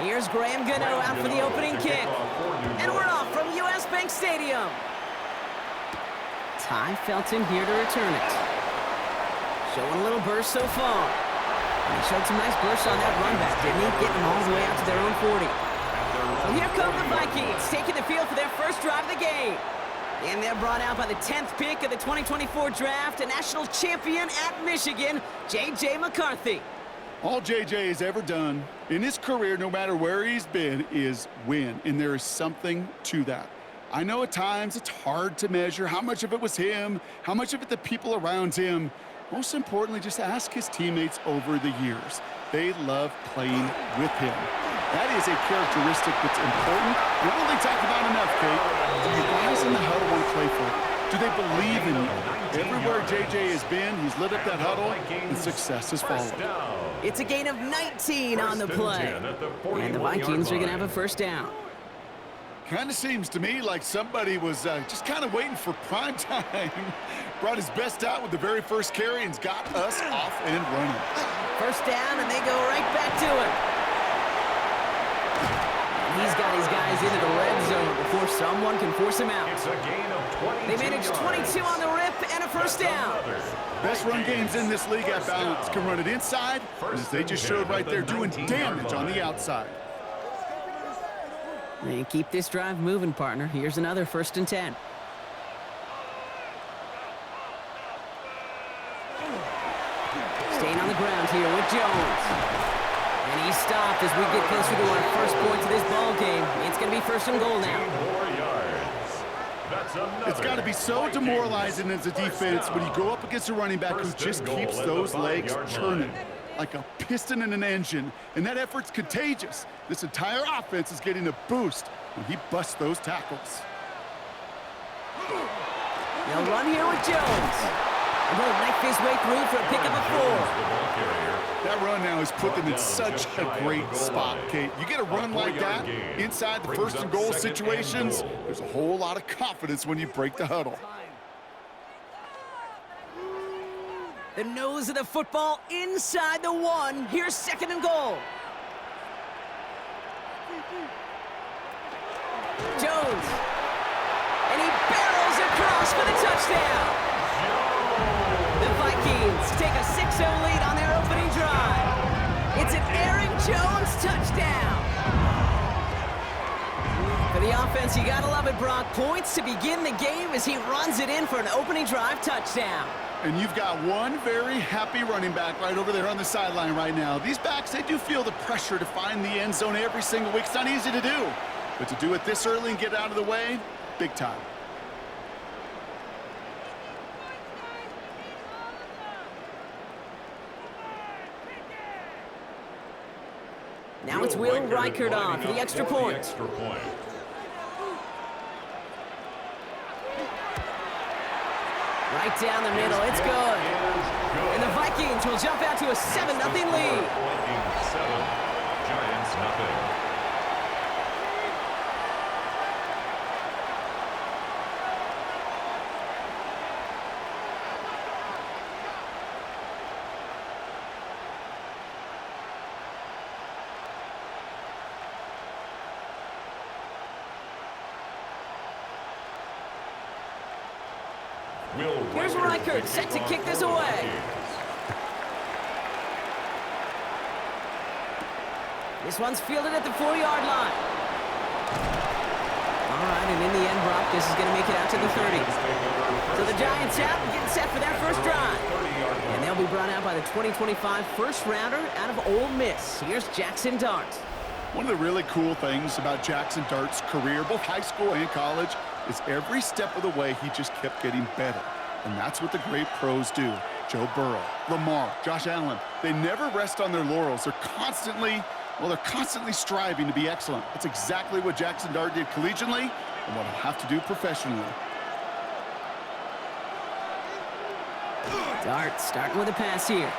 Here's Graham Gano out for the opening kick. And we're off from US Bank Stadium. Ty Felton here to return it. Showing a little burst so far. And he showed some nice bursts on that run back, didn't he? Getting them all the way out to their own 40. So here come the Vikings, taking the field for their first drive of the game. And they're brought out by the 10th pick of the 2024 draft, a national champion at Michigan, J.J. McCarthy. All J.J. has ever done in his career, no matter where he's been, is win. And there is something to that. I know at times it's hard to measure how much of it was him, how much of it the people around him. Most importantly, just ask his teammates over the years. They love playing with him. That is a characteristic that's important. We don't really talk about enough, Kate. Do the guys in the huddle want to play for it? Do they believe in you? Everywhere J.J. has been, he's lit up that huddle, and success has followed. It's a gain of 19 on the play. And the Vikings are going to have a first down. Kind of seems to me like somebody was just kind of waiting for prime time. Brought his best out with the very first carry and's got us off and running. First down, and they go right back to it. And he's got his guys into the red zone before someone can force him out. It's a gain of 22 They managed 22 on the rip and a first down. Best run games in this league at balance can run it inside, and as they just showed right there, doing damage on the outside. And keep this drive moving, partner. Here's another 1st and 10. Staying on the ground here with Jones. And he stopped as we get closer to our first point to this ball game. It's going to be 1st and goal now. It's got to be so demoralizing as a defense when you go up against a running back who just keeps those legs churning like a piston in an engine, and that effort's contagious. This entire offense is getting a boost when he busts those tackles. They'll run here with Jones. And he'll knife his way through for a pickup of 4. That run now has put them in such a great spot, Kate. You get a run like that inside the 1st and goal situations, there's a whole lot of confidence when you break the huddle. The nose of the football inside the 1. Here's 2nd and goal. Jones. And he barrels across for the touchdown. The Vikings take a 6-0 lead on their opening drive. It's an Aaron Jones touchdown. For the offense, you gotta love it, Brock. Points to begin the game as he runs it in for an opening drive touchdown. And you've got one very happy running back right over there on the sideline right now. These backs, they do feel the pressure to find the end zone every single week. It's not easy to do. But to do it this early and get out of the way, big time. Now it's Will Reichert on for the extra point. Right down the middle, it's good. And the Vikings will jump out to a 7-0 lead. Giants nothing. Here's Reichert, set to kick this away. This one's fielded at the 4-yard line. All right, and in the end, Brock, this is going to make it out to the 30. So the Giants out and getting set for their first drive. And they'll be brought out by the 2025 first-rounder out of Ole Miss. Here's Jackson Dart. One of the really cool things about Jackson Dart's career, both high school and college, is every step of the way he just kept getting better. And that's what the great pros do. Joe Burrow, Lamar, Josh Allen, they never rest on their laurels. They're constantly striving to be excellent. That's exactly what Jackson Dart did collegiately and what he'll have to do professionally. Dart starting with a pass here.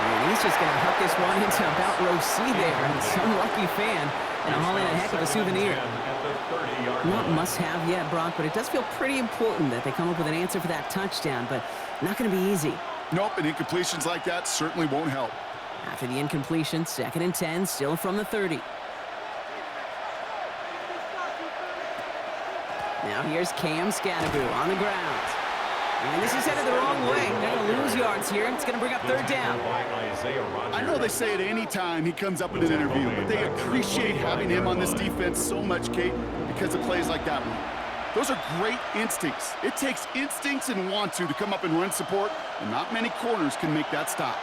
And he's just going to huck this one into about row C there. And some lucky fan and haul in a heck of a souvenir. Not must-have yet, Brock, but it does feel pretty important that they come up with an answer for that touchdown, but not going to be easy. Nope, and incompletions like that certainly won't help. After the incompletion, 2nd and 10, still from the 30. Now here's Cam Scattergoo on the ground. And this is headed the wrong way. They're going to lose yards here. It's going to bring up 3rd down. I know they say it any time he comes up in an interview, but they appreciate having him on this defense so much, Kate, because of plays like that one. Those are great instincts. It takes instincts and want to come up and run support, and not many corners can make that stop.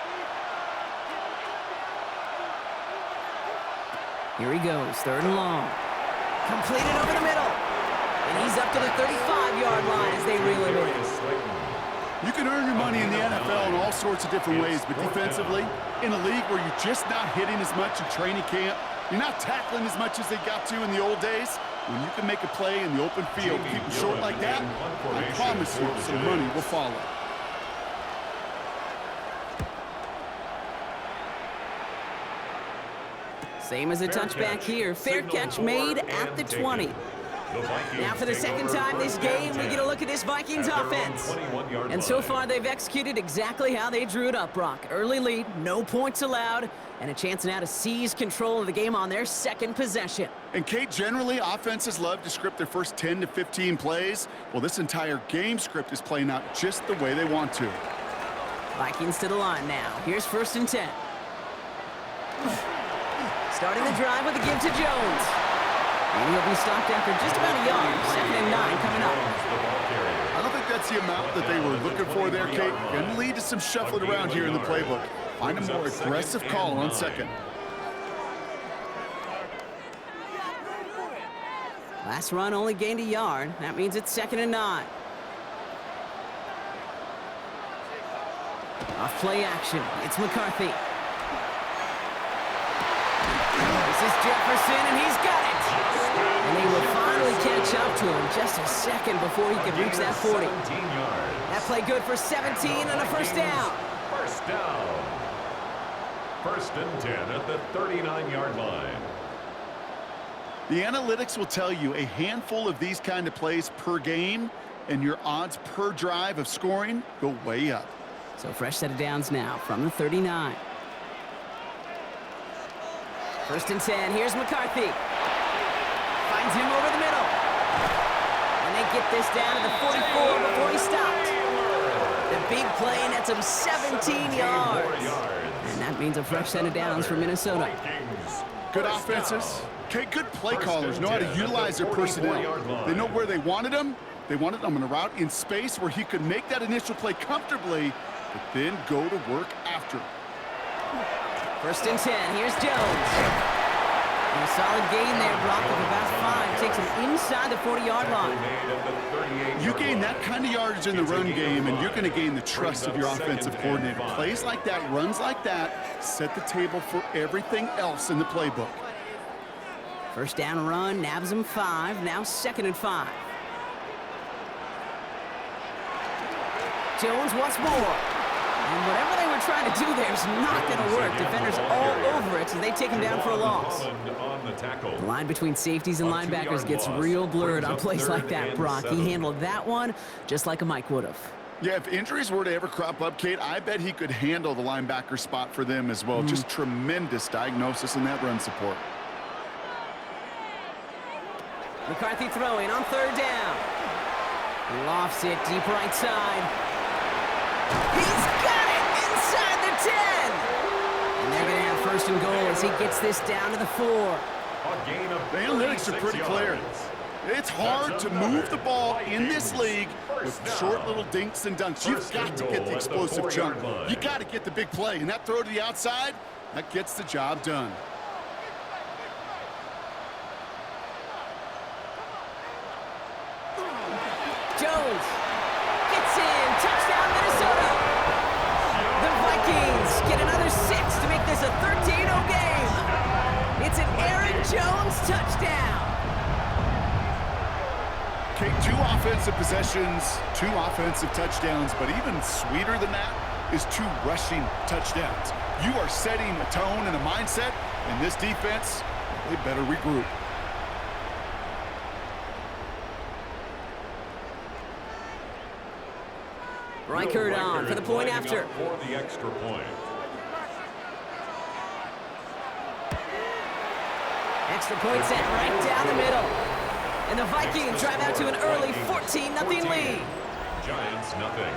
Here he goes, 3rd and long. Completed over the middle. And he's up to the 35-yard line as they reel him in. You can earn your money in the NFL in all sorts of different ways, but defensively, in a league where you're just not hitting as much in training camp, you're not tackling as much as they got to in the old days, when you can make a play in the open field, keep them short like that, I promise you some money will follow. Same as a touchback here. Fair catch made at the 20. Now for the 2nd time this game, we get a look at this Vikings offense. And so far, they've executed exactly how they drew it up, Brock. Early lead, no points allowed, and a chance now to seize control of the game on their 2nd possession. And Kate, generally, offenses love to script their first 10 to 15 plays. Well, this entire game script is playing out just the way they want to. Vikings to the line now. Here's 1st and 10. Starting the drive with a give to Jones. And he'll be stopped after just about a yard. 2nd and 9 coming up. I don't think that's the amount that they were looking for there, Kate. Going to lead to some shuffling around here in the playbook. Find a more aggressive call on 2nd. Last run only gained a yard. That means it's 2nd and 9. Off play action. It's McCarthy. This is Jefferson, and he's got it. And they will finally catch up to him just a second before he can reach that 40. That play good for 17 and a 1st down. 1st down. 1st and 10 at the 39-yard line. The analytics will tell you a handful of these kind of plays per game, and your odds per drive of scoring go way up. So fresh set of downs now from the 39. 1st and 10. Here's McCarthy. Finds him over the middle. And they get this down to the 44 before he stopped. The big play nets him 17 yards. And that means a fresh set of downs for Minnesota. Good offenses. Okay, good play callers know how to utilize their personnel. They know where they wanted him. They wanted him on a route in space where he could make that initial play comfortably, but then go to work after. 1st and 10. Here's Jones. And a solid gain there, Brock, of about 5. Takes him inside the 40-yard line. You gain that kind of yardage in the run game, and you're going to gain the trust of your offensive coordinator. Plays like that, runs like that, set the table for everything else in the playbook. 1st down run, nabs him 5. Now 2nd and 5. Jones once more. And whatever they were trying to do there is not going to work. Defenders all over it, so they take him down for a loss. The line between safeties and linebackers gets real blurred on plays like that, Brock. He handled that one just like a Mike would have. Yeah, if injuries were to ever crop up, Kate, I bet he could handle the linebacker spot for them as well. Just tremendous diagnosis in that run support. McCarthy throwing on 3rd down. Lofts it deep right side. He's got it inside the 10. And they're going to have 1st and goal as he gets this down to the 4. The analytics are pretty clear. It's hard to move the ball in this league with short little dinks and dunks. You've got to get the explosive jump. You got to get the big play. And that throw to the outside, that gets the job done. Jones gets in. Touchdown, Minnesota. The Vikings get another 6 to make this a 13-0 game. It's an Aaron Jones touchdown. Okay, 2 offensive possessions, 2 offensive touchdowns, but even sweeter than that is 2 rushing touchdowns. You are setting a tone and a mindset, and this defense, they better regroup. Reichert on for the point after. For the extra point. Extra point sent right down the middle. And the Vikings drive out to an early 14-0 lead. Giants nothing.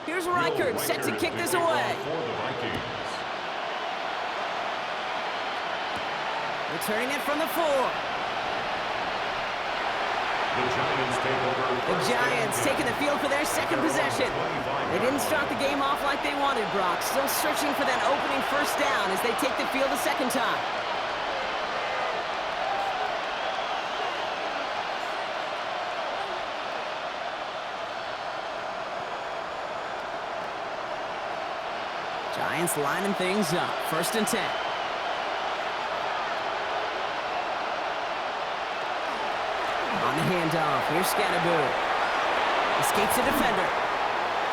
Here's Reichert set to kick this away. Returning it from the 4. The Giants taking the field for their second possession. They didn't start the game off like they wanted, Brock. Still searching for that opening first down as they take the field a second time. Giants lining things up. 1st and 10. On the handoff, here's Scatterboo. Escapes a defender.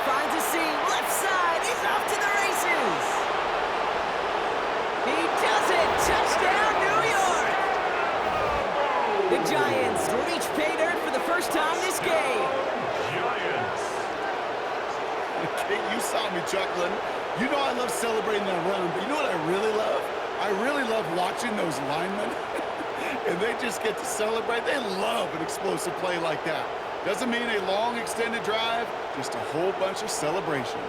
Finds a seam, left side. He's off to the races. He does it. Touchdown, New York. The Giants reach pay dirt for the first time this game. Giants. Okay, you saw me chuckling. You know I love celebrating that run, but you know what I really love? I really love watching those linemen, and they just get to celebrate. They love an explosive play like that. Doesn't mean a long, extended drive, just a whole bunch of celebration.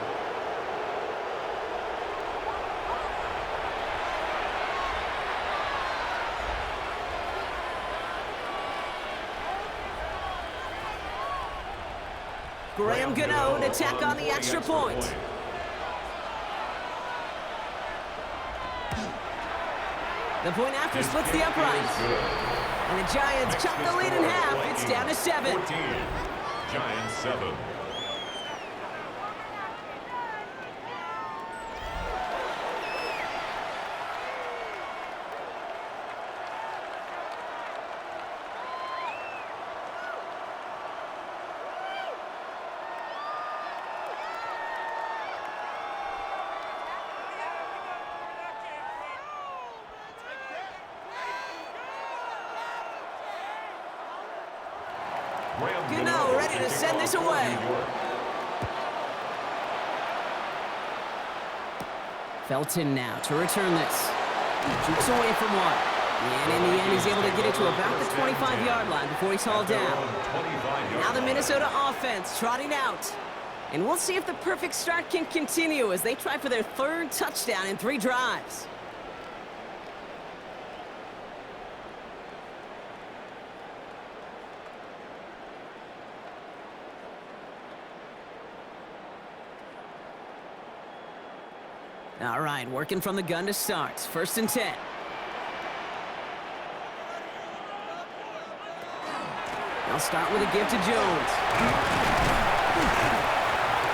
Graham Gano to tack on the extra point. The point after splits the uprights. And the Giants chop the lead in half. It's down to 7. 14. Giants 7. Gano ready to send this away. Felton now to return this. Jukes away from 1. And in the end, he's able to get it to about the 25-yard line before he's hauled down. Now the Minnesota offense trotting out. And we'll see if the perfect start can continue as they try for their 3rd touchdown in 3 drives. All right, working from the gun to start. 1st and 10. They'll start with a give to Jones.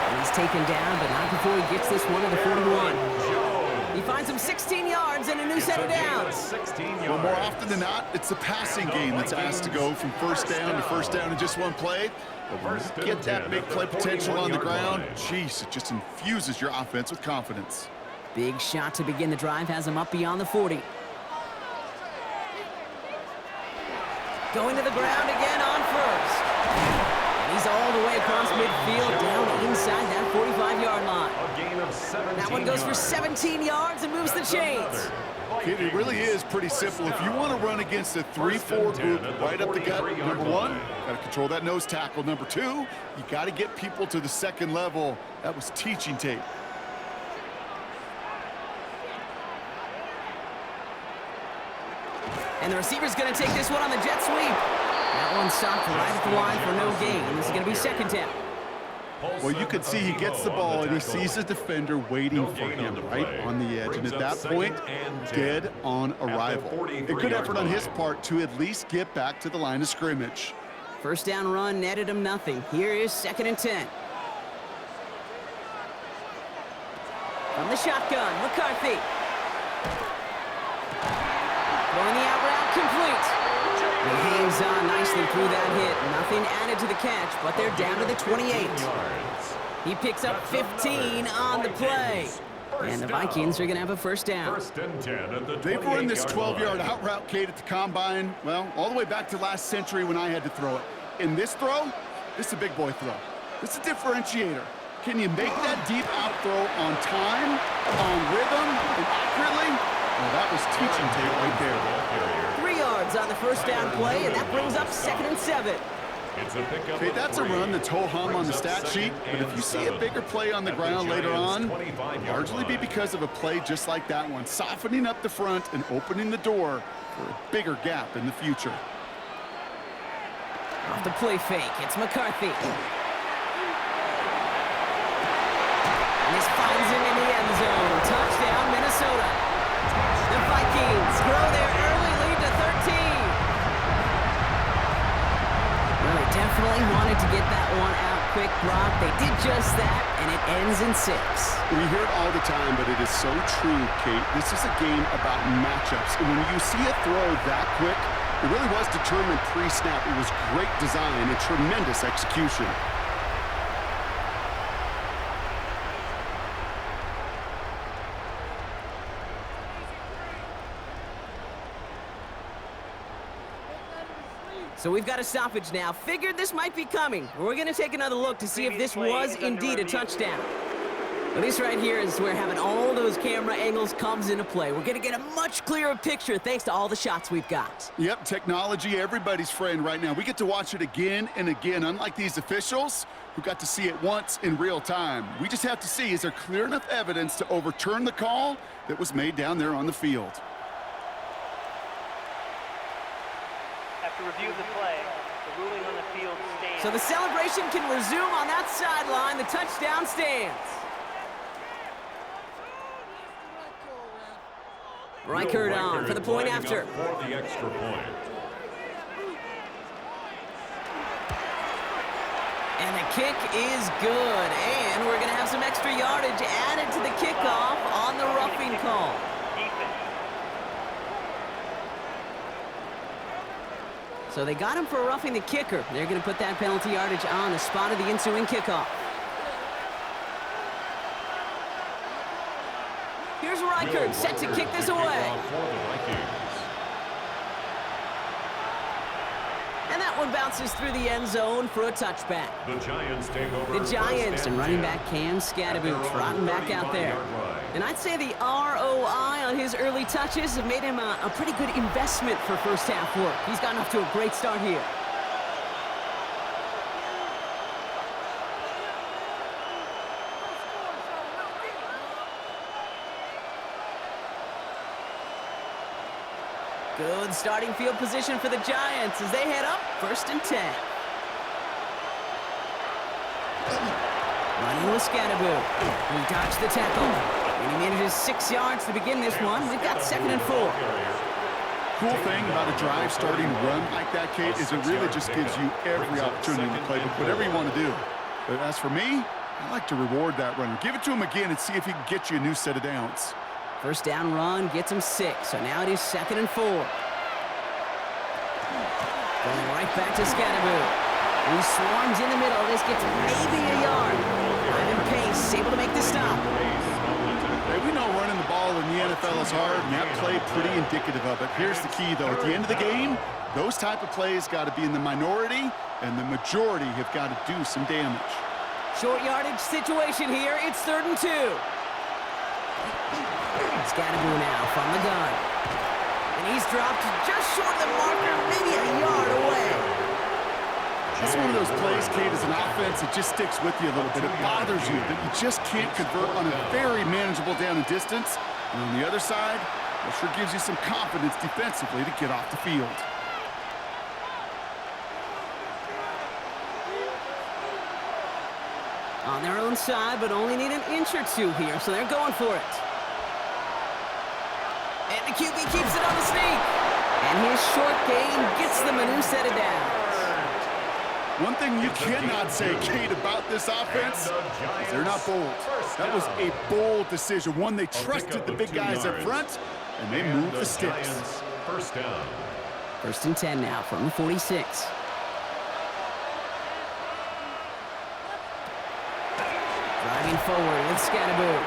And he's taken down, but not before he gets this one to the 41. He finds him 16 yards and a new set of downs. Well, more often than not, it's the passing game that's asked to go from first down to first down in just one play. But when you get that big play potential on the ground, geez, it just infuses your offense with confidence. Big shot to begin the drive has him up beyond the 40. Going to the ground again on first. And he's all the way across midfield down inside that 45-yard line. A gain of 17 That one goes for yards. 17 yards and moves the chains. It really is pretty simple. If you want to run against a 3-4 group right up the gut, number 1, got to control that nose tackle. Number 2, you got to get people to the second level. That was teaching tape. And the receiver's going to take this one on the jet sweep. That one stopped right at the line for no gain. This is going to be 2nd down. Well, you can see he gets the ball and he sees a defender waiting for him right on the edge. And at that point, dead on arrival. A good effort on his part to at least get back to the line of scrimmage. 1st down run netted him nothing. Here is 2nd and 10. From the shotgun, McCarthy. Throwing the out route complete. And Haynes hangs on nicely through that hit. Nothing added to the catch, but they're down to the 28. He picks up 15 on the play. And the Vikings are going to have a first down. First and 10 at the They've run this 28-yard 12-yard out route, Kate, at the combine, well, all the way back to last century when I had to throw it. In this throw, this is a big boy throw. This is a differentiator. Can you make that deep out throw on time, on rhythm, and accurately? Well, that was teaching tape right there. 3 yards on the first down play, and that brings up 2nd and 7. It's a pickup. Okay, that's a run that's ho-hum on the stat sheet, but if you see a bigger play on the ground later on, it'll largely be because of a play just like that one, softening up the front and opening the door for a bigger gap in the future. Off the play fake, it's McCarthy. And this finds him in the end zone. Touchdown, Minnesota. The Vikings grow their early lead to 13. Well, they definitely wanted to get that one out quick, Brock. They did just that, and it ends in 6. We hear it all the time, but it is so true, Kate. This is a game about matchups. And when you see a throw that quick, it really was determined pre-snap. It was great design and tremendous execution. So we've got a stoppage now. Figured this might be coming. We're going to take another look to see if this was indeed a touchdown. Well, this right here is where having all those camera angles comes into play. We're going to get a much clearer picture thanks to all the shots we've got. Yep, technology, everybody's friend right now. We get to watch it again and again, unlike these officials who got to see it once in real time. We just have to see, is there clear enough evidence to overturn the call that was made down there on the field? After review of the play, the ruling on the field stands. So the celebration can resume on that sideline. The touchdown stands. Reichert on for the point after. For the extra point. And the kick is good. And we're going to have some extra yardage added to the kickoff on the roughing call. So they got him for roughing the kicker. They're going to put that penalty yardage on the spot of the ensuing kickoff. Here's Reichert set to kick this away. And that one bounces through the end zone for a touchback. The Giants take over. The Giants and running back Cam Scadaboo trotting back out there. And I'd say the ROI on his early touches have made him a pretty good investment for first half work. He's gotten off to a great start here. Good starting field position for the Giants as they head up 1st and 10. Running with Scadaboo. He dodged the tackle. And he manages 6 yards to begin this one. We've got 2nd and 4. Cool thing about a drive starting run like that, Kate, is it really just gives you every opportunity to play whatever you want to do. But as for me, I like to reward that runner. Give it to him again and see if he can get you a new set of downs. First down run gets him 6. So now it is 2nd and 4. Going right back to Scadaboo. He swarms in the middle. This gets maybe a yard. Ivan Pace able to make the stop. Hey, we know running the ball in the NFL is hard, and that play pretty indicative of it. Here's the key, though. At the end of the game, those type of plays got to be in the minority, and the majority have got to do some damage. Short yardage situation here. It's 3rd and 2. Scadaboo now from the gun. And he's dropped just short of the marker, maybe a yard away. That's one of those plays, Kate, as an offense, it just sticks with you a little bit. It bothers you that you just can't convert on a very manageable down and distance. And on the other side, it sure gives you some confidence defensively to get off the field. On their own side, but only need an inch or two here, so they're going for it. And the QB keeps it on the sneak. And his short gain gets them a new set of downs. One thing you cannot say, Kate, about this offense is they're not bold. That was a bold decision, one they trusted the big guys up front, and they moved the sticks. First down. First and 10 now from the 46. Driving forward with Scatterboo.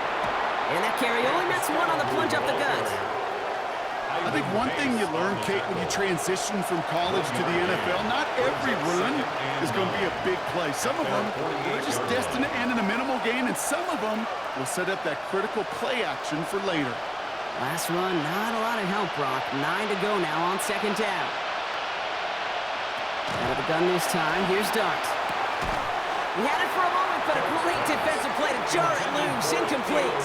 And that carry only nets one on the plunge up the gut. I think one thing you learn, Kate, when you transition from college to the NFL, not every run is going to be a big play. Some of them are just destined to end in a minimal gain, and some of them will set up that critical play action for later. Last run, not a lot of help, Brock. 9 to go now on second down. Out of the gun this time, here's Dart. He had it for a moment, but a great defensive play to jar it loose. Incomplete.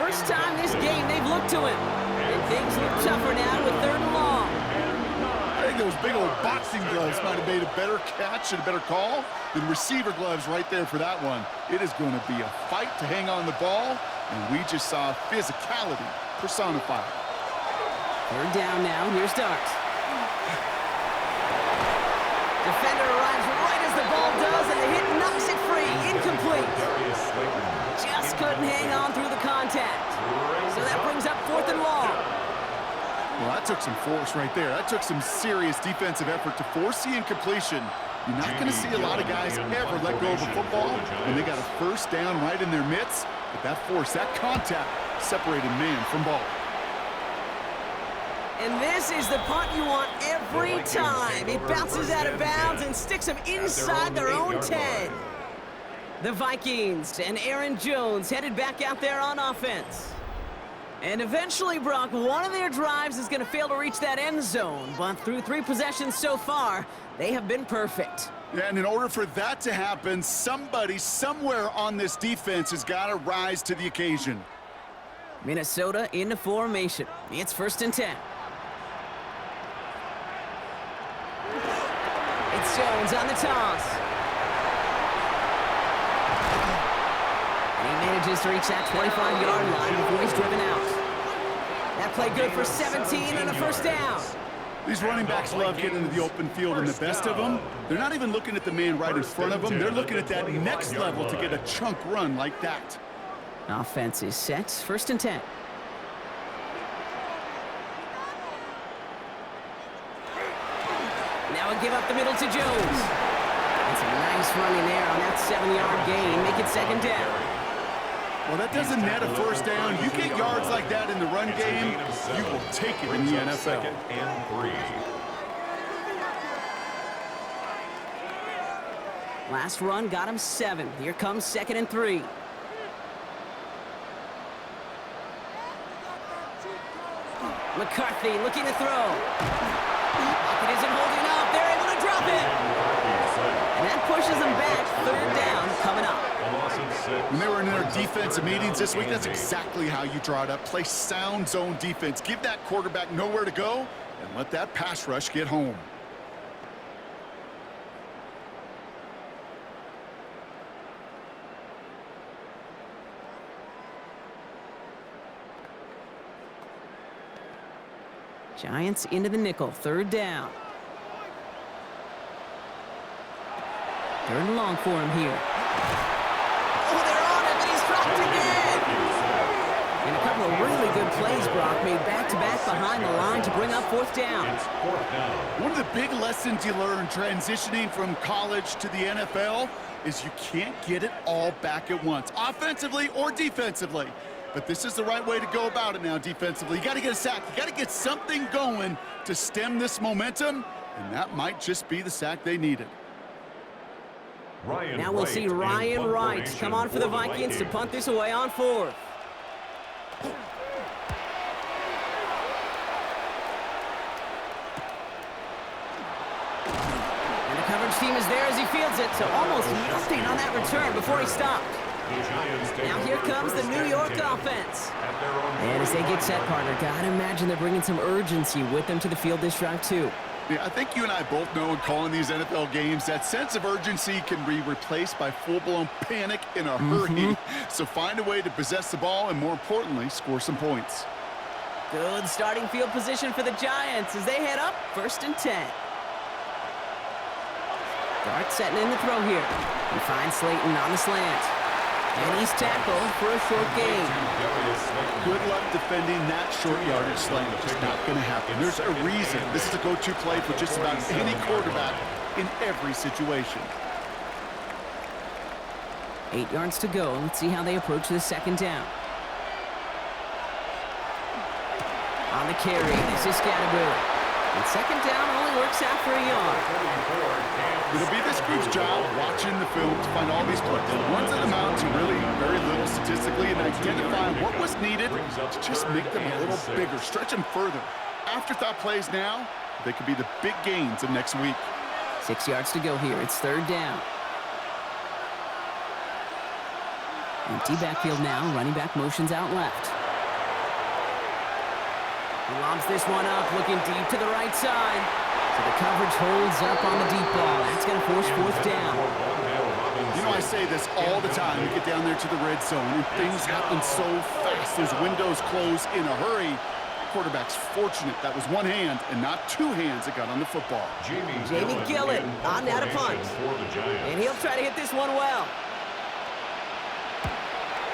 First time this game they've looked to him. And things look tougher now with 3rd and long. I think those big old boxing gloves might have made a better catch and a better call than receiver gloves right there for that one. It is going to be a fight to hang on the ball, and we just saw physicality personified. 3rd down now, here's Dart. Defender arrives right as the ball does, and the hit knocks it free. Incomplete. Just couldn't hang on through the contact. So that brings up 4th and long. Well, that took some force right there. That took some serious defensive effort to force the incompletion. You're not going to see a lot of guys ever let go of a football when they got a first down right in their midst. But that force, that contact, separated man from ball. And this is the punt you want every time. It bounces out of bounds and sticks them inside their own 10. The Vikings and Aaron Jones headed back out there on offense. And eventually, Brock, one of their drives is going to fail to reach that end zone. But through 3 possessions so far, they have been perfect. Yeah, and in order for that to happen, somebody somewhere on this defense has got to rise to the occasion. Minnesota into formation. It's 1st and 10. It's Jones on the toss. And he manages to reach that 25-yard line before he's driven out. That play good for 17 and a first down. These running backs love getting into the open field, and the best of them, they're not even looking at the man right in front of them. They're looking at that next level to get a chunk run like that. Offense is set. 1st and 10. Now a give up the middle to Jones. That's a nice run in there on that 7-yard gain. Make it 2nd down. Well, that doesn't net a first down. You get yards like that in the run game, you will take it in the NFL. 2nd and 3. Last run got him 7. Here comes 2nd and 3. McCarthy looking to throw. Pocket isn't holding up. They're able to drop it. And that pushes them back. 3rd down coming up. When they were in their defensive meetings this week, that's exactly how you draw it up. Play sound zone defense. Give that quarterback nowhere to go and let that pass rush get home. Giants into the nickel. 3rd down. 3rd and long for him here. Oh, they're on him, and he's dropped again. And a couple of really good plays, Brock, made back-to-back behind the line to bring up 4th down. One of the big lessons you learn transitioning from college to the NFL is you can't get it all back at once, offensively or defensively. But this is the right way to go about it now defensively. You got to get a sack. You got to get something going to stem this momentum, and that might just be the sack they needed. Now we'll see Ryan Wright come on for the Vikings to punt this away on 4th. And the coverage team is there as he fields it, so almost nothing on that return before he stopped. Now here comes the New York offense. And as they get set, partner, gotta imagine they're bringing some urgency with them to the field this drive too. Yeah, I think you and I both know in calling these NFL games, that sense of urgency can be replaced by full-blown panic in a hurry. So find a way to possess the ball and, more importantly, score some points. Good starting field position for the Giants as they head up 1st and 10. Dart setting in the throw here. He finds Slayton on the slant. And he's tackled for a short gain. Good luck defending that short yardage sling. It's just not going to happen. There's a reason this is a go-to play for just about any quarterback in every situation. 8 yards to go. Let's see how they approach the second down. On the carry, this is Scatterberry. And second down only works out for a yard. It'll be this group's job watching the film to find all these plays. The ones that amount to really very little statistically and identifying what was needed to just make them a little bigger, stretch them further. Afterthought plays now, they could be the big gains of next week. 6 yards to go here. It's third down. Empty backfield now. Running back motions out left. He lobs this one up, looking deep to the right side. So the coverage holds up on the deep ball. That's going to force fourth down. You know, I say this all the time. You get down there to the red zone, and things happen so fast. Those windows close in a hurry. Quarterback's fortunate that was one hand and not two hands that got on the football. Jamie Gillett on now to punt. And he'll try to hit this one well.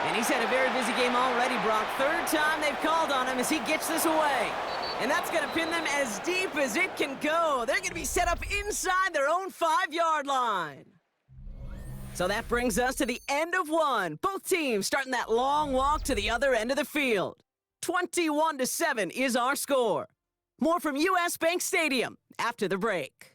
And he's had a very busy game already, Brock. Third time they've called on him as he gets this away. And that's going to pin them as deep as it can go. They're going to be set up inside their own 5-yard line. So that brings us to the end of one. Both teams starting that long walk to the other end of the field. 21-7 is our score. More from US Bank Stadium after the break.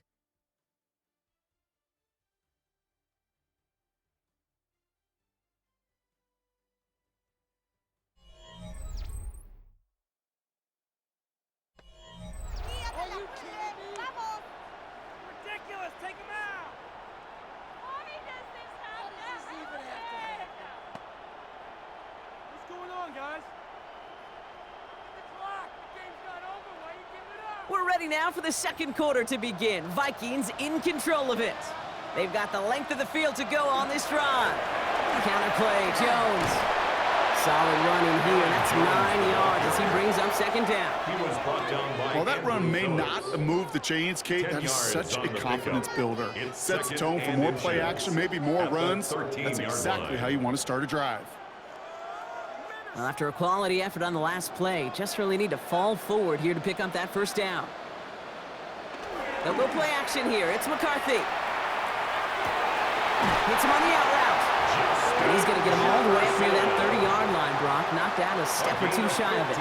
We're ready now for the second quarter to begin. Vikings in control of it. They've got the length of the field to go on this drive. Counter play, Jones. Solid run in here. That's 9 yards as he brings up second down. While that run may not move the chains, Kate, that is such a confidence builder. It sets the tone for more play action, maybe more runs. That's exactly how you want to start a drive. Well, after a quality effort on the last play, just really need to fall forward here to pick up that first down. They'll go play action here. It's McCarthy. Hits him on the out route. And he's going to get him all the way up near that 30-yard line, Brock. Knocked out a step or two shy of it.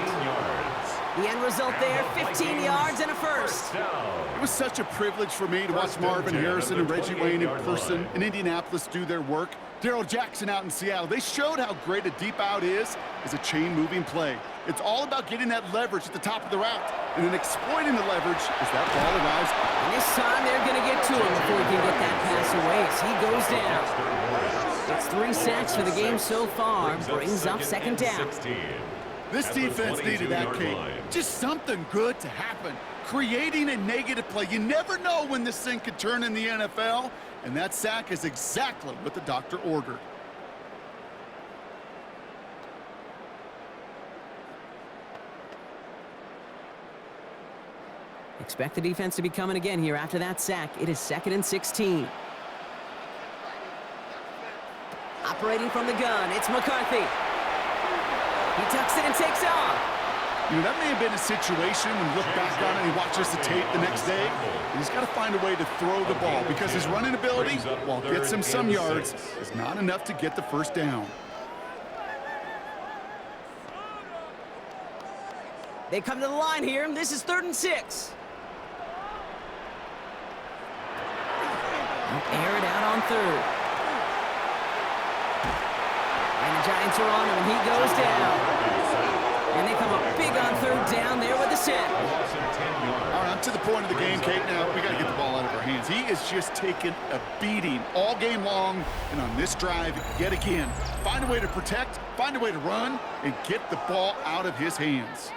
The end result there, 15 yards and a first. It was such a privilege for me to watch Marvin Harrison and Reggie Wayne in person in Indianapolis do their work. Darrell Jackson out in Seattle. They showed how great a deep out is as a chain-moving play. It's all about getting that leverage at the top of the route and then exploiting the leverage as that ball arrives. And this time they're going to get to him before he can get that pass away as he goes down. It's 3 sacks for the game so far. Brings up second down. This defense needed that, Kate. Just something good to happen. Creating a negative play. You never know when this thing could turn in the NFL, and that sack is exactly what the doctor ordered. Expect the defense to be coming again here after that sack. It is 2nd and 16. Operating from the gun, it's McCarthy. He tucks it and takes off. You know, that may have been a situation when you look back on it and he watches the tape the next day. He's got to find a way to throw the ball because his running ability, while it gets him some yards, is not enough to get the first down. They come to the line here. This is 3rd and 6. Air it out on 3rd. And the Giants are on him, and he goes down. And they come up big on 3rd down there with the sack. All right, I'm to the point of the game, Kate. Now, we got to get the ball out of our hands. He is just taking a beating all game long. And on this drive, yet again, find a way to protect, find a way to run, and get the ball out of his hands.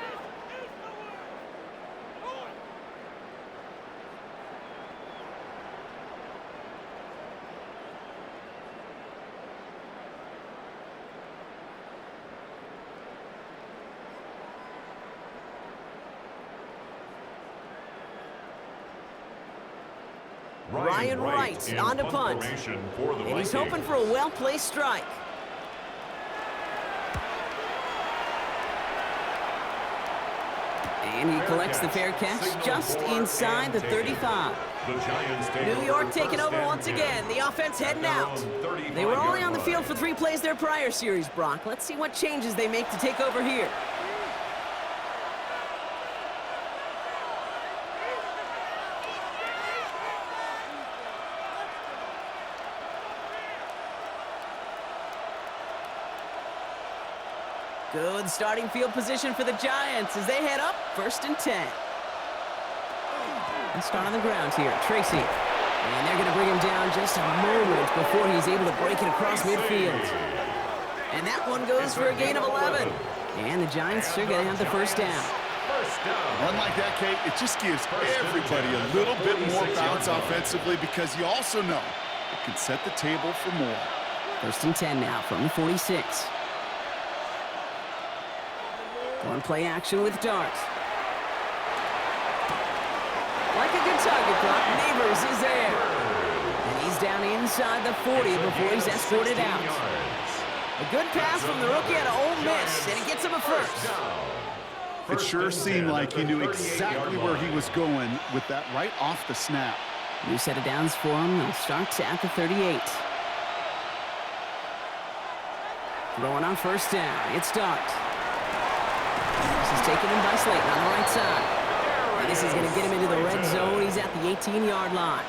Ryan Wright on to punt. And he's hoping for a well-placed strike. And he collects the fair catch just inside the 35. The Giants take New York over taking first over and once 10. again. The offense heading out. They were only on the field for 3 plays their prior series, Brock. Let's see what changes they make to take over here. Good starting field position for the Giants as they head up first and 10. Let's start on the ground here. Tracy. And they're going to bring him down just a moment before he's able to break it across midfield. And that one goes for a gain of 11. And the Giants are going to have the first down. Run like that, Kate, it just gives everybody a little bit more bounce offensively because you also know it can set the table for more. First and 10 now from the 46. Going play action with Dart. Like a good target block, Neighbors is there. And he's down inside the 40 before he's escorted out. A good pass from the rookie out of Ole Miss, and he gets him a first. It sure seemed like he knew exactly where he was going with that right off the snap. New set of downs for him. They'll start at the 38. Throwing on first down. It's Dart. This is taken in by Slayton on the right side. And this is going to get him into the red zone. He's at the 18-yard line.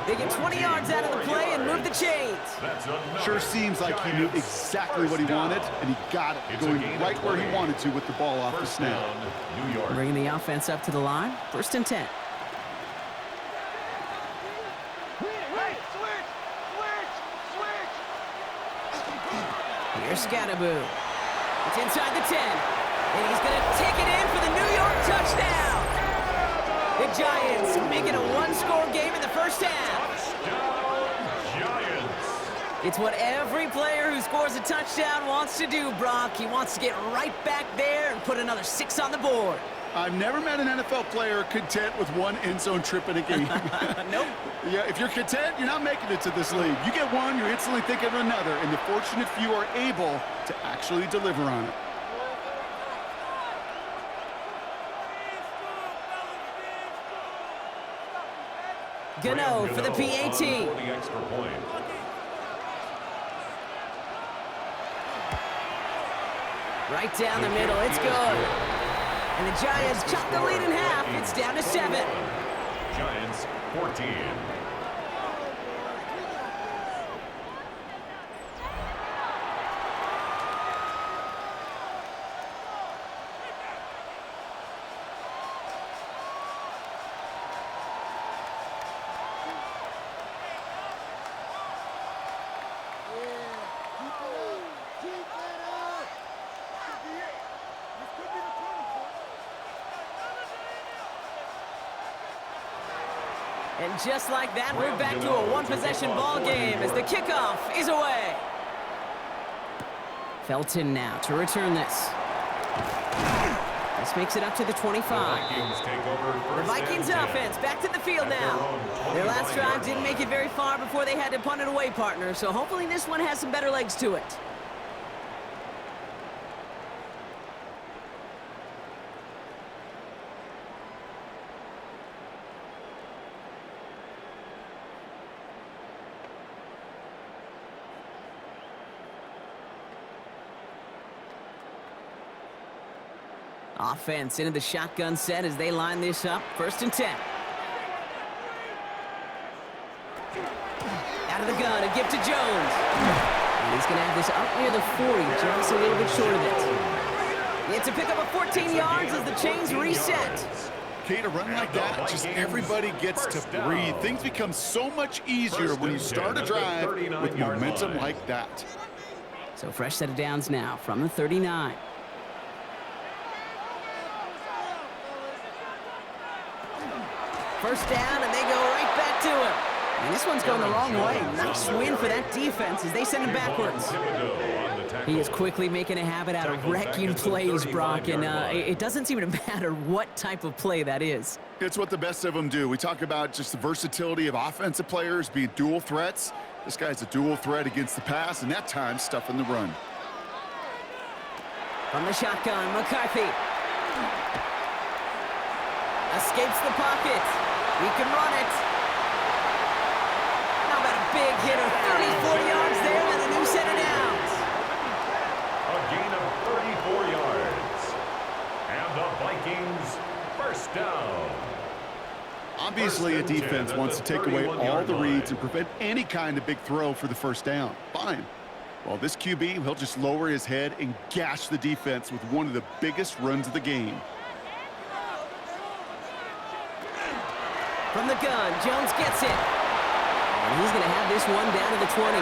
They get 20 yards out of the play and move the chains. Sure seems like he knew exactly what he wanted, and he got it, going right where he wanted to with the ball off the snap. Bringing the offense up to the line. First and 10. Here's Scattaboo. It's inside the 10. And he's going to take it in for the New York touchdown. The Giants making a one-score game in the first half. It's what every player who scores a touchdown wants to do, Brock. He wants to get right back there and put another 6 on the board. I've never met an NFL player content with one end zone trip in a game. Nope. Yeah, if you're content, you're not making it to this league. You get one, you're instantly thinking of another, and the fortunate few are able to actually deliver on it. Gano for the PAT. Right down the middle, it's good. And the Giants chop the lead in half. It's down to 7. Giants 14. And just like that, we're back to a one-possession ball game as the kickoff is away. Felton now to return this. This makes it up to the 25. The Vikings offense back to the field now. Their last drive didn't make it very far before they had to punt it away, partner, so hopefully this one has some better legs to it. Offense into the shotgun set as they line this up. First and 10. Out of the gun, a gift to Jones. And he's going to have this up near the 40, just a little bit short of it. It's a pickup of 14 yards as the chains reset. Kate, a run like that, just everybody gets to breathe. Things become so much easier when you start a drive with momentum like that. So fresh set of downs now from the 39. First down, and they go right back to him. And this one's going the wrong way. Nice win for that defense as they send him backwards. He is quickly making a habit out of wrecking plays, Brock, and it doesn't seem to matter what type of play that is. It's what the best of them do. We talk about just the versatility of offensive players being dual threats. This guy's a dual threat against the pass, and that time stuffing the run. From the shotgun, McCarthy. Escapes the pocket. He can run it. How about a big hitter? 34 yards there and a new set of downs. A gain of 34 yards. And the Vikings first down. Obviously, a defense wants to take away all the reads and prevent any kind of big throw for the first down. Fine. Well, this QB, he'll just lower his head and gash the defense with one of the biggest runs of the game. From the gun, Jones gets it. And he's going to have this one down to the 20.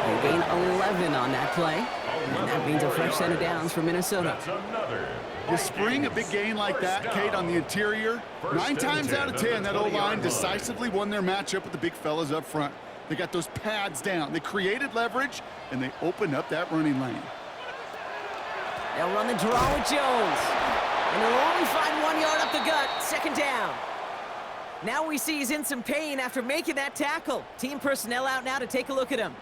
They gain 11 on that play. And that means a fresh set of downs for Minnesota. You spring a big gain like that, Kate, on the interior, 9 times out of 10, that O-line decisively won their matchup with the big fellas up front. They got those pads down. They created leverage, and they opened up that running lane. They'll run the draw with Jones. And they'll only find 1 yard up the gut. Second down. Now we see he's in some pain after making that tackle. Team personnel out now to take a look at him.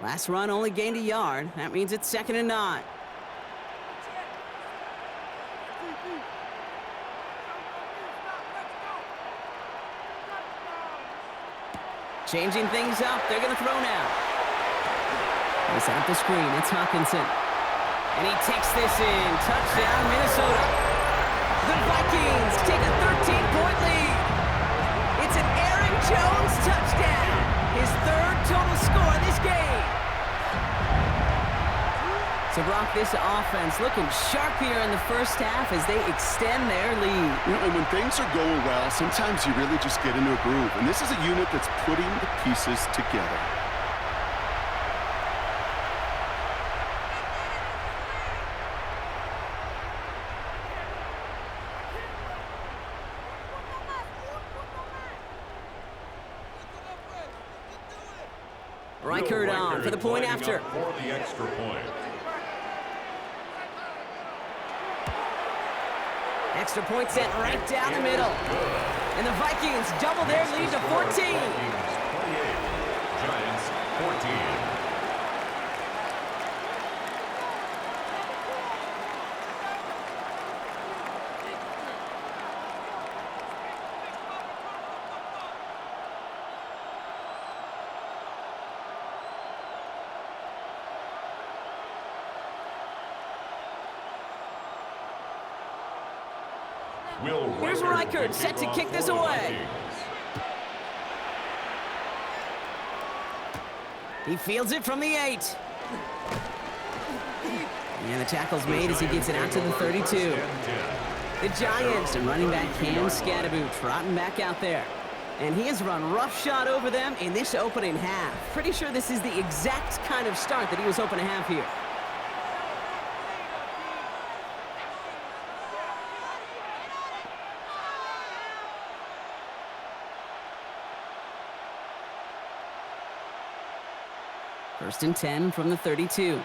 Last run only gained a yard. That means it's 2nd and 9. Changing things up. They're going to throw now. They set up the screen. It's Hawkinson. And he takes this in. Touchdown, Minnesota. The Vikings take a 13-point lead. It's an Aaron Jones touchdown. His 3rd total score in this game. So, Brock, this offense looking sharp here in the first half as they extend their lead. You know, and when things are going well, sometimes you really just get into a groove. And this is a unit that's putting the pieces together. Reichert on for the point after. For the extra point. Extra point sent right down the middle. And the Vikings double their lead to 14. 28, Giants 14. Here's Reichert set to kick this away. He fields it from the 8. And the tackle's made as he gets it out to the 32. The Giants and running back Cam Scatterboot trotting back out there. And he has run roughshod over them in this opening half. Pretty sure this is the exact kind of start that he was hoping to have here. First and 10 from the 32.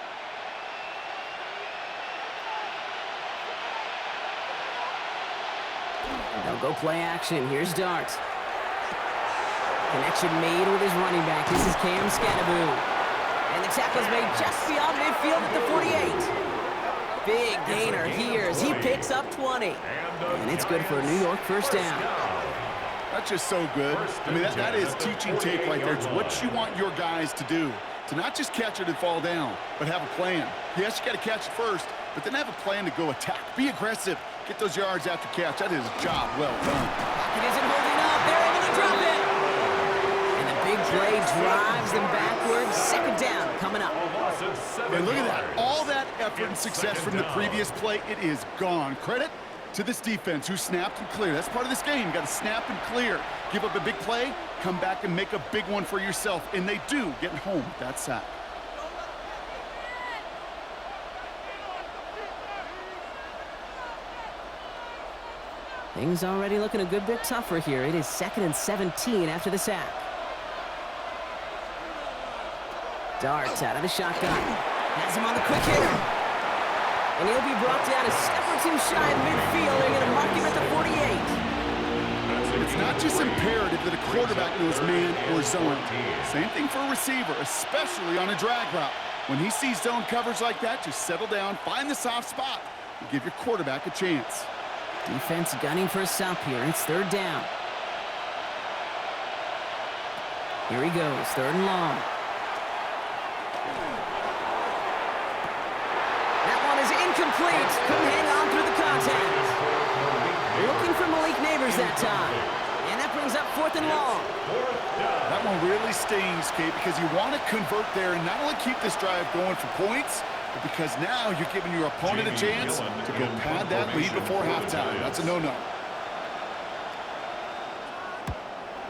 They'll go play action. Here's Dart. Connection made with his running back. This is Cam Scatterboot. And the tackle's made just beyond midfield at the 48. Big gainer here as he picks up 20. And it's good for a New York first down. That's just so good. I mean, that is teaching tape right there. It's what you want your guys to do. To not just catch it and fall down, but have a plan. Yes, you got to catch it first, but then have a plan to go attack. Be aggressive. Get those yards after catch. That is a job well done. Pocket isn't holding up. They're able to drop it. And the big play drives them backwards. Second down coming up. And look at that. All that effort and success from the previous play, it is gone. Credit to this defense who snapped and cleared. That's part of this game. You got to snap and clear. Give up a big play, come back and make a big one for yourself. And they do, getting home with that sack. Things already looking a good bit tougher here. It is 2nd and 17 after the sack. Darts out of the shotgun. Has him on the quick hitter. And he'll be brought down a step or two shy of midfield. They're going to mark him at the 48. It's not just imperative that a quarterback knows man or zone. Same thing for a receiver, especially on a drag route. When he sees zone coverage like that, just settle down, find the soft spot, and give your quarterback a chance. Defense gunning for a stop here. It's third down. Here he goes, third and long. That one is incomplete. Couldn't hang on through the contact. Looking for Malik Neighbors that time. And that brings up fourth and long. That one really stings, Kate, because you want to convert there and not only keep this drive going for points, but because now you're giving your opponent a chance to go pad that lead before halftime. That's a no-no.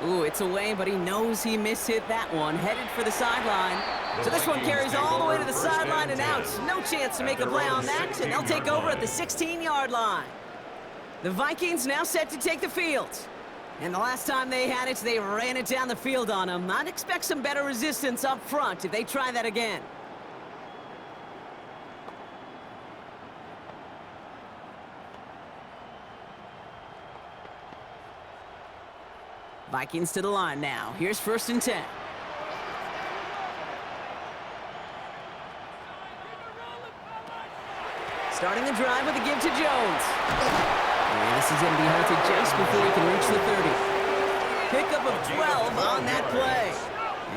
Ooh, it's away, but he knows he mishit that one. Headed for the sideline. So this one carries all the way to the sideline and out. No chance to make a play on that, and they'll take over at the 16-yard line. The Vikings now set to take the field. And the last time they had it, they ran it down the field on them. I'd expect some better resistance up front if they try that again. Vikings to the line now. Here's first and 10. Starting the drive with a give to Jones. And this is going to be halted just before he can reach the 30. Pickup of 12 on that play.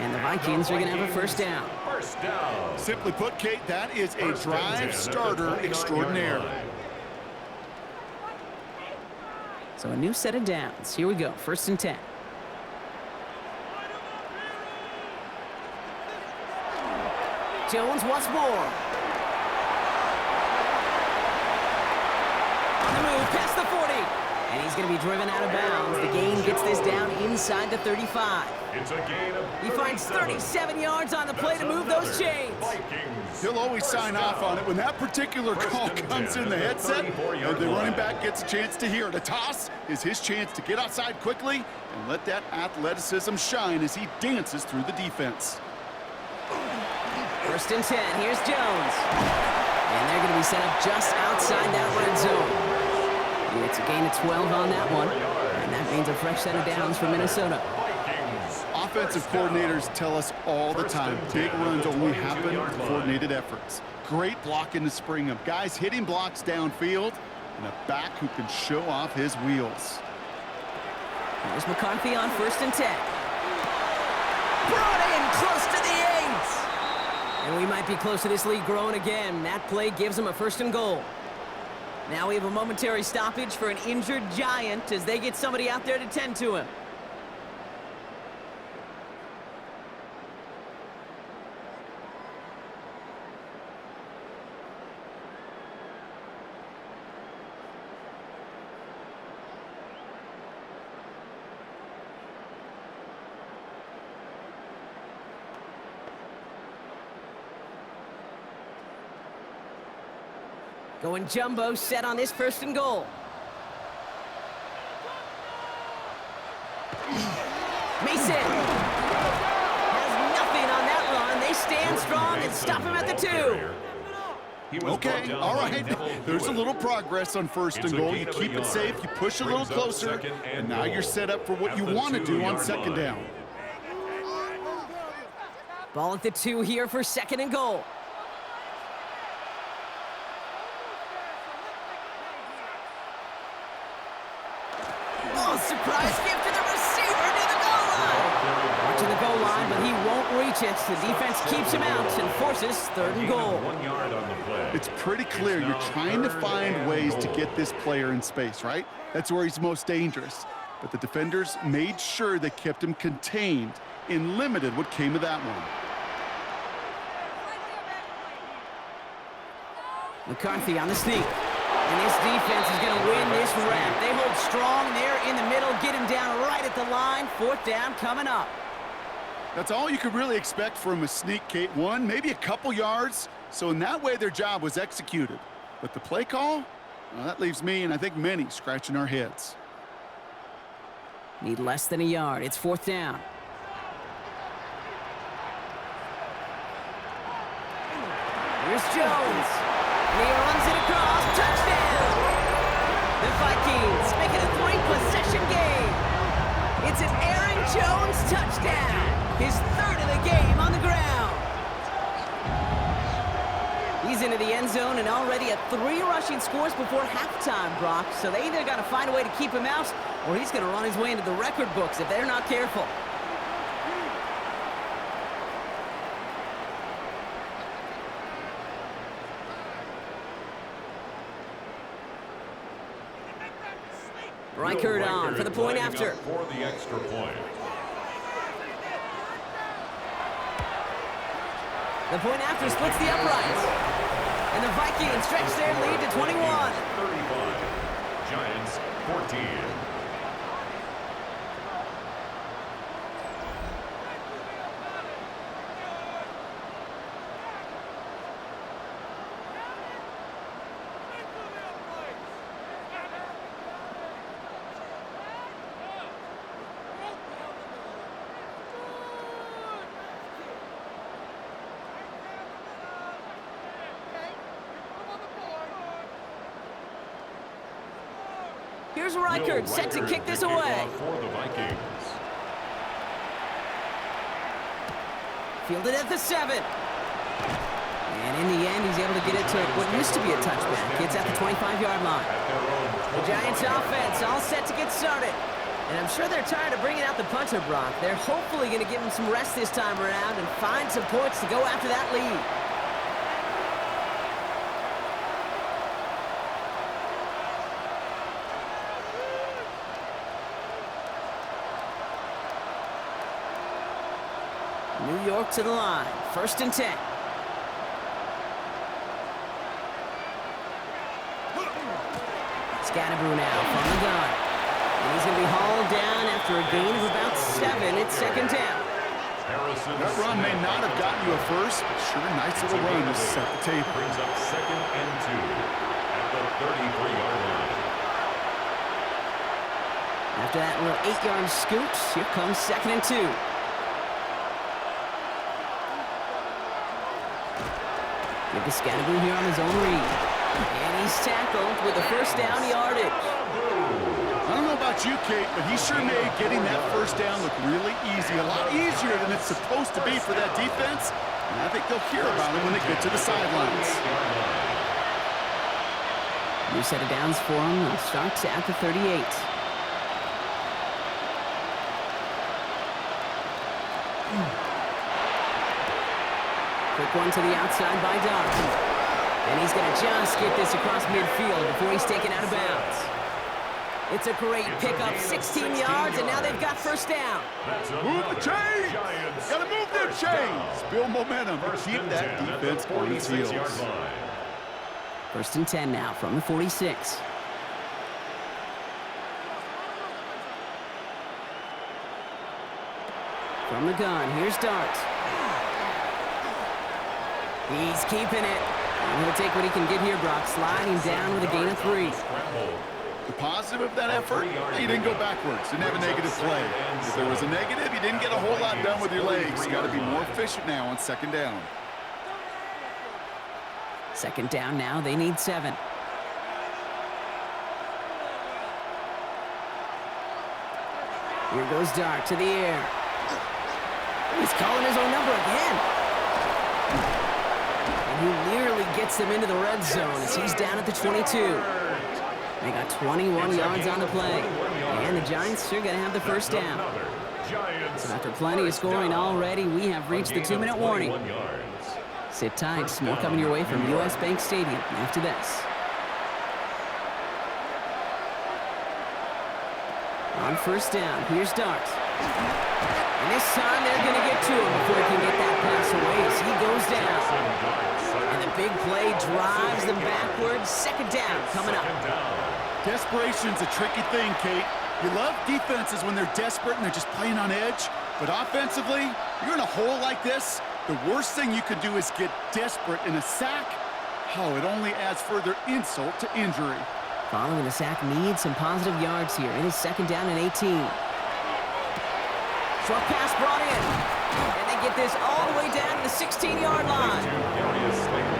And the Vikings are going to have a first down. First down. Simply put, Kate, that is a drive starter extraordinaire. So a new set of downs. Here we go. First and 10. Jones once more. On the move, past the 40. And he's going to be driven out of bounds. The gain gets this down inside the 35. It's a gain of 37. He finds 37 yards on the play to move those chains. Vikings. He'll always sign off on it when that particular call comes in the headset and the running back gets a chance to hear it. A toss is his chance to get outside quickly and let that athleticism shine as he dances through the defense. First and 10, here's Jones. And they're going to be set up just outside that red zone. It's a gain of 12 on that one. And that means a fresh set of downs for Minnesota. Offensive coordinators tell us all the time, big runs only happen with coordinated efforts. Great block in the spring of guys hitting blocks downfield and a back who can show off his wheels. Here's McCarthy on first and 10. Brought in close to the 8. And we might be close to this lead growing again. That play gives them a first and goal. Now we have a momentary stoppage for an injured Giant as they get somebody out there to tend to him. Going jumbo set on this first and goal. Mason has nothing on that run. They stand strong and stop him at the 2. Okay, all right. There's a little progress on first and goal. You keep it safe, you push a little closer, and now you're set up for what you want to do on second down. Ball at the 2 here for second and goal. Oh, surprise gift to the receiver near the goal line. Watching the goal line, but he won't reach it. The defense keeps him out and forces third and goal. 1 yard on the play. It's pretty clear you're trying to find ways to get this player in space, right? That's where he's most dangerous. But the defenders made sure they kept him contained and limited what came of that one. McCarthy on the sneak. And this defense is going to win this rep. They hold strong there in the middle, get him down right at the line. Fourth down coming up. That's all you could really expect from a sneak, Kate. One, maybe a couple yards. So in that way, their job was executed. But the play call, well, that leaves me and I think many scratching our heads. Need less than a yard. It's fourth down. Here's Jones. And he runs it across. Touchdown! The Vikings make it a 3-possession game. It's an Aaron Jones touchdown. His third of the game on the ground. He's into the end zone and already at 3 rushing scores before halftime, Brock. So they either got to find a way to keep him out, or he's going to run his way into the record books if they're not careful. Reichert on for the point after. For the extra point. The point after splits the uprights. And the Vikings stretch their lead to 21. 35. Giants 14. Here's Reichert set to kick this away. For the Vikings. Fielded at the 7. And in the end, he's able to get it to what used to be a touchback. It's at the 25-yard line. The Giants offense all set to get started. And I'm sure they're tired of bringing out the punter, Brock. They're hopefully going to give him some rest this time around and find some points to go after that lead. New York to the line. 1st and 10. Scatterboo now from the gun. And he's going to be hauled down after a gain of about 7. It's 2nd down. That run may not have gotten you a first, but sure, nice little run to set the table. Brings up 2nd and 2 at the 33-yard line. After that little 8-yard scoot, here comes 2nd and 2. Give the Scatterboo here on his own read. And he's tackled with a 1st down yardage. I don't know about you, Kate, but he sure made getting that 1st down look really easy. A lot easier than it's supposed to be for that defense. And I think they'll hear about him when they get to the sidelines. New set of downs for him. They'll start at the 38. Quick one to the outside by Dart. And he's going to just get this across midfield before he's taken out of bounds. It's a great pickup, 16 yards, and now they've got 1st down. Move the chains! Got to move them chains! Build momentum to keep that defense on its heels. 1st and 10 now from the 46. From the gun, here's Dart. He's keeping it. And he'll take what he can get here, Brock. Sliding down with a gain of 3. The positive of that effort, he didn't go backwards. Didn't have a negative play. If there was a negative, you didn't get a whole lot done with your legs. You got to be more efficient now on 2nd down. 2nd down now. They need 7. Here goes Dart to the air. He's calling his own number again. And he nearly gets them into the red zone as he's down at the 22. They got 21 yards on the play. And the Giants are going to have the 1st down. So after plenty of scoring already, we have reached the 2-minute warning. Sit tight. More coming your way from U.S. Bank Stadium after this. On 1st down, here's Dart. And this time they're going to get to him before he can get that pass away as he goes down. And the big play drives them backwards. 2nd down coming up. Desperation's a tricky thing, Kate. You love defenses when they're desperate and they're just playing on edge. But offensively, you're in a hole like this, the worst thing you could do is get desperate in a sack. Oh, it only adds further insult to injury. Following the sack needs some positive yards here. It is 2nd down and 18. Short pass brought in. And they get this all the way down to the 16-yard line.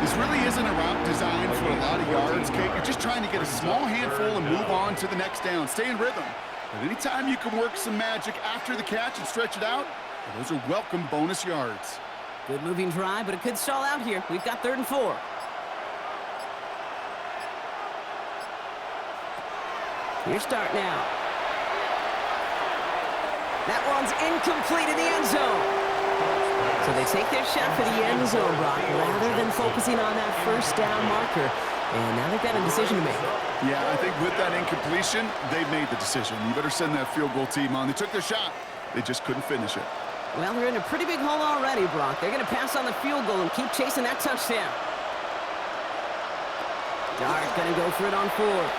This really isn't a route designed for a lot of yards, Kate. You're just trying to get a small handful and move on to the next down. Stay in rhythm. But anytime you can work some magic after the catch and stretch it out, those are welcome bonus yards. Good moving drive, but it could stall out here. We've got 3rd and 4. Your start now. That one's incomplete in the end zone. So they take their shot for the end zone, Brock, rather than focusing on that first down marker. And now they've got a decision to make. Yeah, I think with that incompletion, they've made the decision. You better send that field goal team on. They took their shot. They just couldn't finish it. Well, they're in a pretty big hole already, Brock. They're going to pass on the field goal and keep chasing that touchdown. Dart going to go for it on 4th.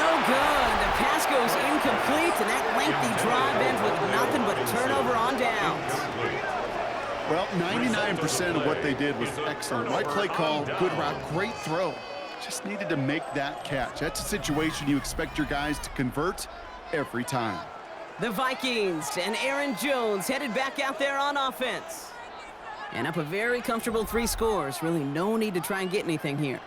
No good. The pass goes incomplete, and that lengthy drive ends with nothing but a turnover on downs. Well, 99% of what they did was excellent. Right play call, good route, great throw. Just needed to make that catch. That's a situation you expect your guys to convert every time. The Vikings and Aaron Jones headed back out there on offense. And up a very comfortable 3 scores. Really no need to try and get anything here.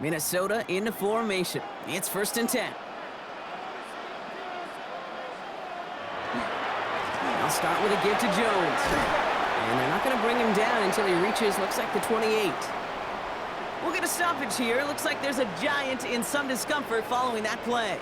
Minnesota into formation. It's 1st and 10. I'll start with a give to Jones. And they're not going to bring him down until he reaches, looks like, the 28. We'll get a stoppage here. Looks like there's a Giant in some discomfort following that play.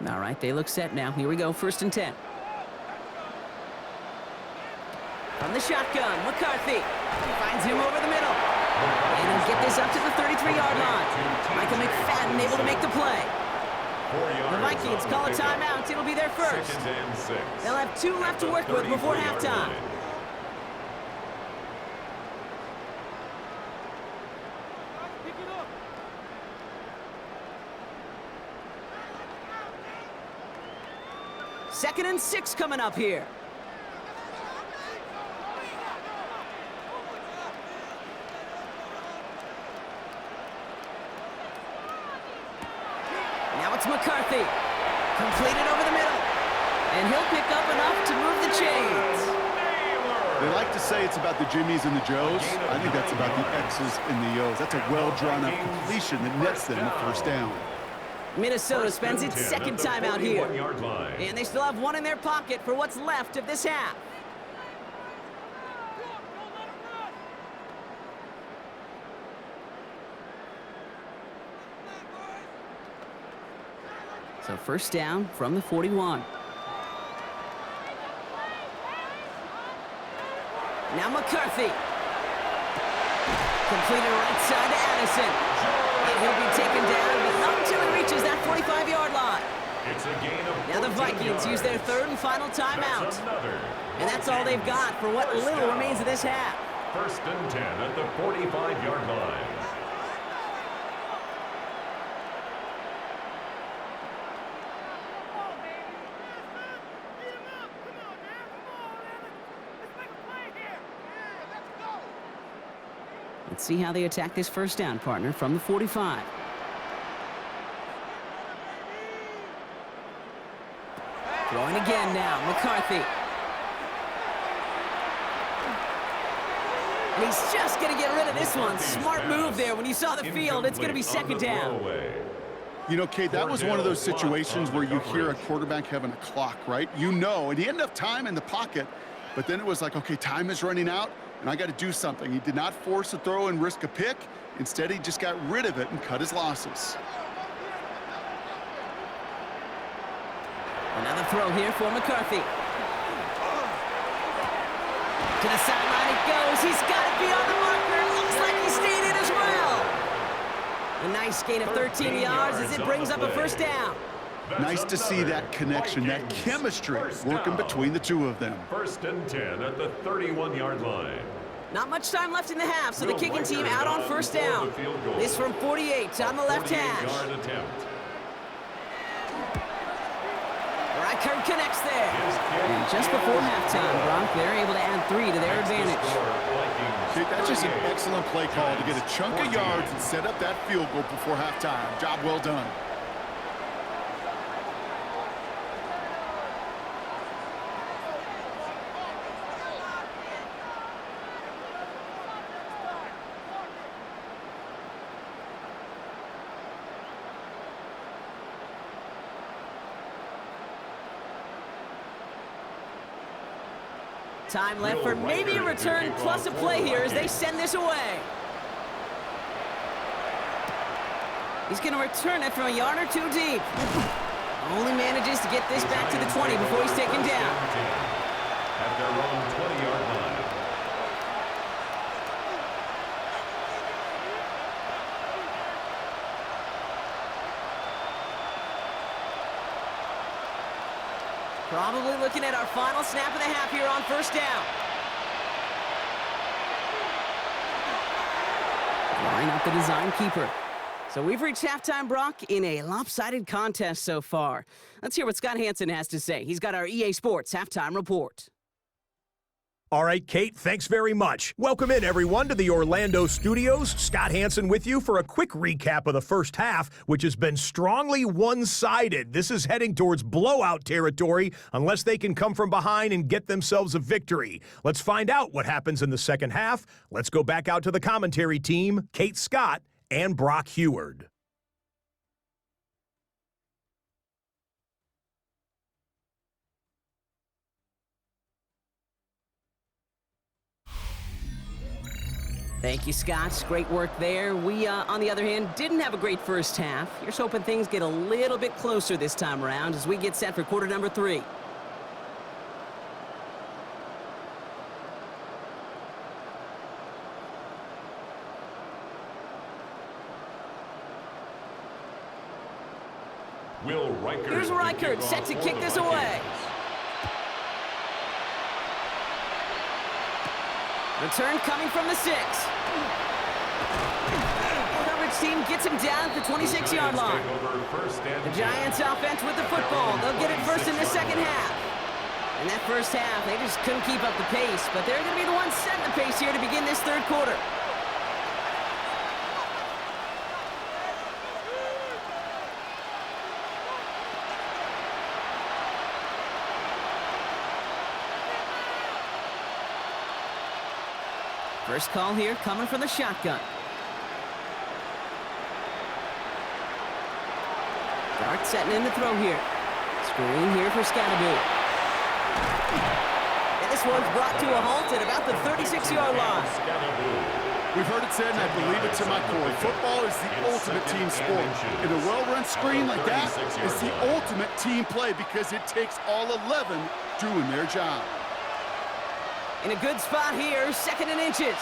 All right, they look set now. Here we go, 1st and 10. From the shotgun, McCarthy. He finds him over the middle. And he'll get this up to the 33-yard line. Micah McFadden able to make the play. The Vikings call a timeout. It'll be their first. They'll have 2 left to work with before halftime. Second and 6 coming up here. Now it's McCarthy. Completed over the middle. And he'll pick up enough to move the chains. They like to say it's about the Jimmies and the Joes. I think that's about the X's and the O's. That's a well-drawn-up completion that nets them the first down. Minnesota spends its second time out here. And they still have 1 in their pocket for what's left of this half. So first down from the 41. Now McCarthy. Completed right side to Addison. And he'll be taken down, but not until he reaches that 45-yard line. Now the Vikings use their 3rd and final timeout. And that's all they've got for what little remains of this half. 1st and 10 at the 45-yard line. Let's see how they attack this first down, partner, from the 45. Throwing again now, McCarthy. And he's just going to get rid of this one. Smart move there. When you saw the field, it's going to be 2nd down. You know, Kate, that was one of those situations where you hear a quarterback having a clock, right? You know, and he had enough time in the pocket, but then it was like, okay, time is running out, and I got to do something. He did not force a throw and risk a pick. Instead, he just got rid of it and cut his losses. Another throw here for McCarthy. To the sideline it goes. He's got it beyond the marker. Looks like he stayed in as well. A nice gain of 13 yards as it brings up a first down. Nice to see that connection, that chemistry working between the two of them. 1st and 10 at the 31-yard line. Not much time left in the half, so the kicking team out on first down. This from 48 on the left hash. Reichert connects there. And just before halftime, Brock, they're able to add 3 to their advantage. That's just an excellent play call to get a chunk of yards and set up that field goal before halftime. Job well done. Time left for maybe a return plus a play here as they send this away. He's going to return it from a yard or 2 deep. Only manages to get this back to the 20 before he's taken down. At their own 20-yard line. Probably looking at our final snap of the half here on first down. Line up the design keeper. So we've reached halftime, Brock, in a lopsided contest so far. Let's hear what Scott Hansen has to say. He's got our EA Sports halftime report. All right, Kate, thanks very much. Welcome in, everyone, to the Orlando studios. Scott Hansen with you for a quick recap of the first half, which has been strongly one-sided. This is heading towards blowout territory unless they can come from behind and get themselves a victory. Let's find out what happens in the second half. Let's go back out to the commentary team, Kate Scott and Brock Heward. Thank you, Scott. Great work there. We, on the other hand, didn't have a great first half. Here's hoping things get a little bit closer this time around as we get set for quarter number 3. Here's Reichert set to kick this away. Return coming from the 6. Coverage team gets him down at the 26-yard line. The Giants offense with the football. They'll get it first in the second half. In that first half, they just couldn't keep up the pace, but they're going to be the ones setting the pace here to begin this third quarter. First call here coming from the shotgun. Dart setting in the throw here. Screen here for Scatterby. And this one's brought to a halt at about the 36-yard line. We've heard it said, and I believe it to my core, football is the ultimate team sport. And a well-run screen like that is the ultimate team play because it takes all 11 doing their job. In a good spot here, 2nd and inches.